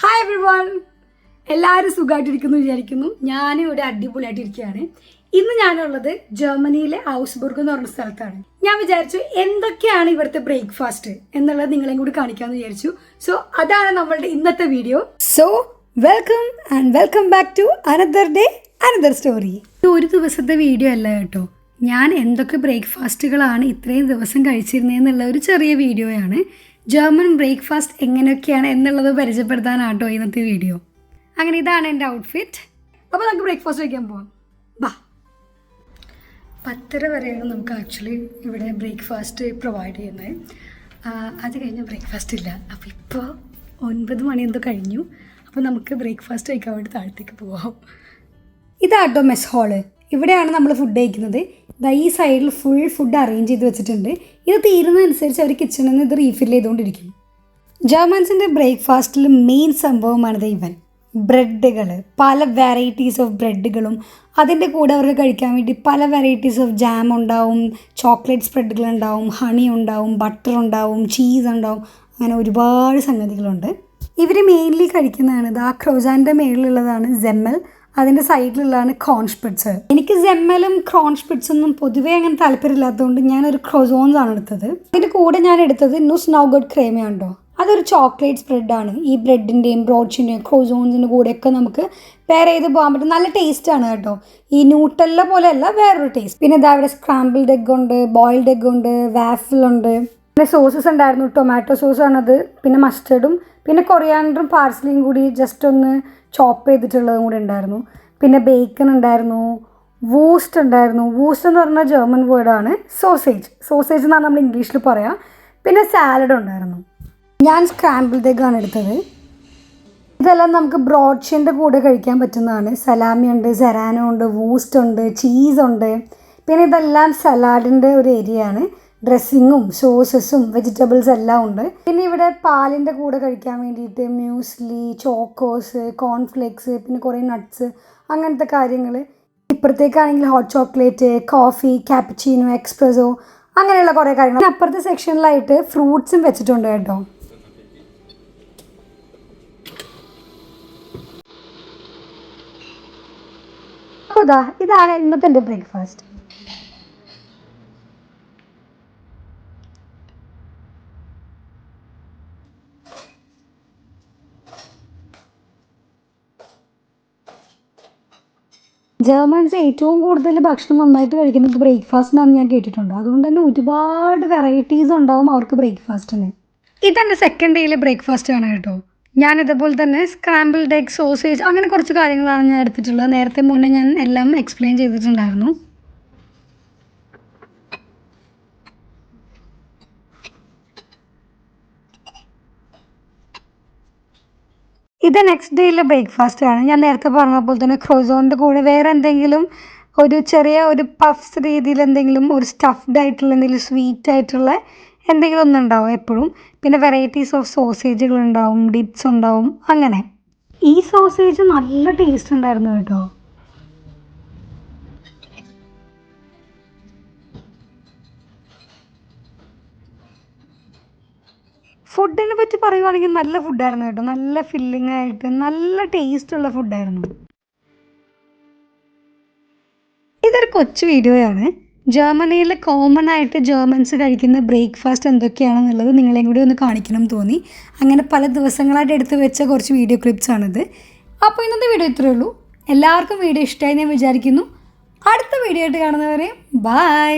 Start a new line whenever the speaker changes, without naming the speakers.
Hi everyone, എല്ലാവരും സുഖമായിട്ടിരിക്കുന്നു വിചാരിക്കുന്നു. ഞാനും ഇവിടെ അടിപൊളിയായിട്ടിരിക്കുകയാണ്. ഇന്ന് ഞാനുള്ളത് ജർമ്മനിയിലെ ഔസ്ബുർഗ് എന്ന് പറഞ്ഞ സ്ഥലത്താണ്. ഞാൻ വിചാരിച്ചു എന്തൊക്കെയാണ് ഇവിടുത്തെ ബ്രേക്ക്ഫാസ്റ്റ് എന്നുള്ളത് നിങ്ങളെയും കൂടി കാണിക്കാമെന്ന് വിചാരിച്ചു. സോ അതാണ് നമ്മളുടെ ഇന്നത്തെ video. So welcome back to another day another story. ഒരു ദിവസത്തെ വീഡിയോ അല്ല കേട്ടോ, ഞാൻ എന്തൊക്കെ ബ്രേക്ക്ഫാസ്റ്റുകളാണ് ഇത്രയും ദിവസം കഴിച്ചിരുന്നതെന്നുള്ള ഒരു ചെറിയ വീഡിയോയാണ്. ജർമ്മൻ ബ്രേക്ക്ഫാസ്റ്റ് എങ്ങനെയൊക്കെയാണ് എന്നുള്ളത് പരിചയപ്പെടുത്താനാട്ടോ ഇന്നത്തെ വീഡിയോ. അങ്ങനെ ഇതാണ് എൻ്റെ ഔട്ട്ഫിറ്റ്. അപ്പോൾ നമുക്ക് ബ്രേക്ക്ഫാസ്റ്റ് കഴിക്കാൻ പോവാം. ബാ. 10:30 വരെയാണ് നമുക്ക് ആക്ച്വലി ഇവിടെ ബ്രേക്ക്ഫാസ്റ്റ് പ്രൊവൈഡ് ചെയ്യുന്നത്. അത് കഴിഞ്ഞ് ബ്രേക്ക്ഫാസ്റ്റ് ഇല്ല. അപ്പോൾ ഇപ്പോൾ 9 മണി എന്തോ കഴിഞ്ഞു. അപ്പോൾ നമുക്ക് ബ്രേക്ക്ഫാസ്റ്റ് കഴിക്കാൻ വേണ്ടി താഴത്തേക്ക് പോവാം. ഇതാട്ടോ മെസ് ഹാള്. ഇവിടെയാണ് നമ്മൾ ഫുഡ് കഴിക്കുന്നത്. ഈ സൈഡിൽ ഫുൾ ഫുഡ് അറേഞ്ച് ചെയ്ത് വെച്ചിട്ടുണ്ട്. ഇത് തീരുന്നതനുസരിച്ച് അവർ കിച്ചണിൽ നിന്ന് ഇത് റീഫിൽ ചെയ്തുകൊണ്ടിരിക്കും. ജർമ്മൻസിൻ്റെ ബ്രേക്ക്ഫാസ്റ്റിൽ മെയിൻ സംഭവമാണിത് ഇവൻ ബ്രെഡുകൾ. പല വെറൈറ്റീസ് ഓഫ് ബ്രെഡുകളും അതിൻ്റെ കൂടെ അവർക്ക് കഴിക്കാൻ വേണ്ടി പല വെറൈറ്റീസ് ഓഫ് ജാം ഉണ്ടാവും, ചോക്ലേറ്റ് സ്പ്രെഡുകളുണ്ടാവും, ഹണി ഉണ്ടാവും, ബട്ടർ ഉണ്ടാവും, ചീസ് ഉണ്ടാവും, അങ്ങനെ ഒരുപാട് സംഗതികളുണ്ട്. ഇവർ മെയിൻലി കഴിക്കുന്നതാണ് ആ ക്രോസാൻ്റെ മേളിലുള്ളതാണ് സെമ്മൽ. അതിൻ്റെ സൈഡിലുള്ളതാണ് ക്രോൺസ്പിറ്റ്സ്. എനിക്ക് സെമ്മലും ക്രോൺസ്പിറ്റ്സൊന്നും പൊതുവേ അങ്ങനെ താല്പര്യമില്ലാത്തതുകൊണ്ട് ഞാനൊരു ക്രോസോൺസ് ആണ് എടുത്തത്. അതിൻ്റെ കൂടെ ഞാൻ എടുത്തത് നുസ് നൗഗട്ട് ക്രേമയുണ്ടോ, അതൊരു ചോക്ലേറ്റ് സ്പ്രെഡാണ്. ഈ ബ്രെഡിൻ്റെയും ബ്രോഡ്സിൻ്റെയും ക്രോസോൺസിൻ്റെ കൂടെയൊക്കെ നമുക്ക് പെയർ ചെയ്ത് പോകാൻ പറ്റും. നല്ല ടേസ്റ്റാണ് കേട്ടോ. ഈ ന്യൂട്ടല്ല പോലെയല്ല, വേറൊരു ടേസ്റ്റ്. പിന്നെ ഇതാ ഇവിടെ സ്ക്രാമ്പിൾഡ് എഗ് ഉണ്ട്, ബോയിൽഡ് എഗ് ഉണ്ട്, വാഫിളുണ്ട്, പിന്നെ സോസസ് ഉണ്ടായിരുന്നു. ടൊമാറ്റോ സോസാണത്, പിന്നെ മസ്റ്റർഡും പിന്നെ കൊറിയാൻഡറും പാർസ്ലിയും കൂടി ജസ്റ്റ് ഒന്ന് ചോപ്പ് ചെയ്തിട്ടുള്ളതും കൂടി ഉണ്ടായിരുന്നു. പിന്നെ ബേക്കൺ ഉണ്ടായിരുന്നു, വൂസ്റ്റ് ഉണ്ടായിരുന്നു. വൂസ്റ്റ് എന്ന് പറഞ്ഞാൽ ജർമ്മൻ വേർഡാണ്. സോസേജ് എന്നാണ് നമ്മൾ ഇംഗ്ലീഷിൽ പറയാം. പിന്നെ സാലഡ് ഉണ്ടായിരുന്നു. ഞാൻ സ്ക്രാമ്പിൾഡ് എഗ്ഗാണ് എടുത്തത്. ഇതെല്ലാം നമുക്ക് ബ്രോഡ്ഷിൻ്റെ കൂടെ കഴിക്കാൻ പറ്റുന്നതാണ്. സലാമി ഉണ്ട്, സെറാനോ ഉണ്ട്, വൂസ്റ്റ് ഉണ്ട്, ചീസുണ്ട്. പിന്നെ ഇതെല്ലാം സലാഡിൻ്റെ ഒരു ഏരിയയാണ്. ഡ്രസ്സിങ്ങും സോസസും വെജിറ്റബിൾസ് എല്ലാം ഉണ്ട്. പിന്നെ ഇവിടെ പാലിൻ്റെ കൂടെ കഴിക്കാൻ വേണ്ടിയിട്ട് മ്യൂസ്ലി, ചോക്കോസ്, കോൺഫ്ലേക്സ്, പിന്നെ കുറേ നട്ട്സ്, അങ്ങനത്തെ കാര്യങ്ങൾ. ഇപ്പുറത്തേക്കാണെങ്കിൽ hot chocolate, coffee, cappuccino, espresso, അങ്ങനെയുള്ള കുറേ കാര്യങ്ങൾ. അപ്പുറത്തെ സെക്ഷനിലായിട്ട് ഫ്രൂട്ട്സും വെച്ചിട്ടുണ്ട് കേട്ടോ. അപ്പോൾ ഇതാണ് ഇന്നത്തെ എൻ്റെ ബ്രേക്ക്ഫാസ്റ്റ്. ജർമ്മൻസ് ഏറ്റവും കൂടുതൽ ഭക്ഷണം നന്നായിട്ട് കഴിക്കുന്നത് ബ്രേക്ക്ഫാസ്റ്റിനാണെന്ന് ഞാൻ കേട്ടിട്ടുണ്ട്. അതുകൊണ്ട് തന്നെ ഒരുപാട് വെറൈറ്റീസ് ഉണ്ടാവും അവർക്ക് ബ്രേക്ക്ഫാസ്റ്റിന്. ഇതെൻ്റെ സെക്കൻഡ് ഡേയിലെ ബ്രേക്ക്ഫാസ്റ്റ് ആണ് കേട്ടോ. ഞാൻ ഇതേപോലെ തന്നെ സ്ക്രാമ്പിൾഡ് എഗ്, സോസേജ്, അങ്ങനെ കുറച്ച് കാര്യങ്ങളാണ് ഞാൻ എടുത്തിട്ടുള്ളത്. നേരത്തെ മുന്നേ ഞാൻ എല്ലാം എക്സ്പ്ലെയിൻ ചെയ്തിട്ടുണ്ടായിരുന്നു. ഇത് നെക്സ്റ്റ് ഡേയിലെ ബ്രേക്ക്ഫാസ്റ്റ് ആണ്. ഞാൻ നേരത്തെ പറഞ്ഞ പോലെ തന്നെ ക്രോസോണിൻ്റെ കൂടെ വേറെ എന്തെങ്കിലും ഒരു ചെറിയ ഒരു പഫ്സ് രീതിയിൽ എന്തെങ്കിലും ഒരു സ്റ്റഫ്ഡ് ആയിട്ടുള്ള എന്തെങ്കിലും സ്വീറ്റ് ആയിട്ടുള്ള എന്തെങ്കിലും ഒന്നും ഉണ്ടാവും എപ്പോഴും. പിന്നെ വെറൈറ്റീസ് ഓഫ് സോസേജുകൾ ഉണ്ടാവും, ഡിപ്സ് ഉണ്ടാവും, അങ്ങനെ. ഈ സോസേജ് നല്ല ടേസ്റ്റ് ഉണ്ടായിരുന്നു കേട്ടോ. ഫുഡിനെ പറ്റി പറയുവാണെങ്കിൽ നല്ല ഫുഡായിരുന്നു കേട്ടോ. നല്ല ഫില്ലിംഗ് ആയിട്ട് നല്ല ടേസ്റ്റുള്ള ഫുഡായിരുന്നു. ഇതൊരു കൊച്ചു വീഡിയോയാണ്. ജർമ്മനിയിൽ കോമൺ ആയിട്ട് ജർമ്മൻസ് കഴിക്കുന്ന ബ്രേക്ക്ഫാസ്റ്റ് എന്തൊക്കെയാണെന്നുള്ളത് നിങ്ങളെയും കൂടി ഒന്ന് കാണിക്കണം തോന്നി. അങ്ങനെ പല ദിവസങ്ങളായിട്ട് എടുത്ത് വെച്ച കുറച്ച് വീഡിയോ ക്ലിപ്സാണിത്. അപ്പോൾ ഇന്നത്തെ വീഡിയോ ഇത്രയേ ഉള്ളൂ. എല്ലാവർക്കും വീഡിയോ ഇഷ്ടമായി ഞാൻ വിചാരിക്കുന്നു. അടുത്ത വീഡിയോ ആയിട്ട് കാണുന്നവരെ ബൈ.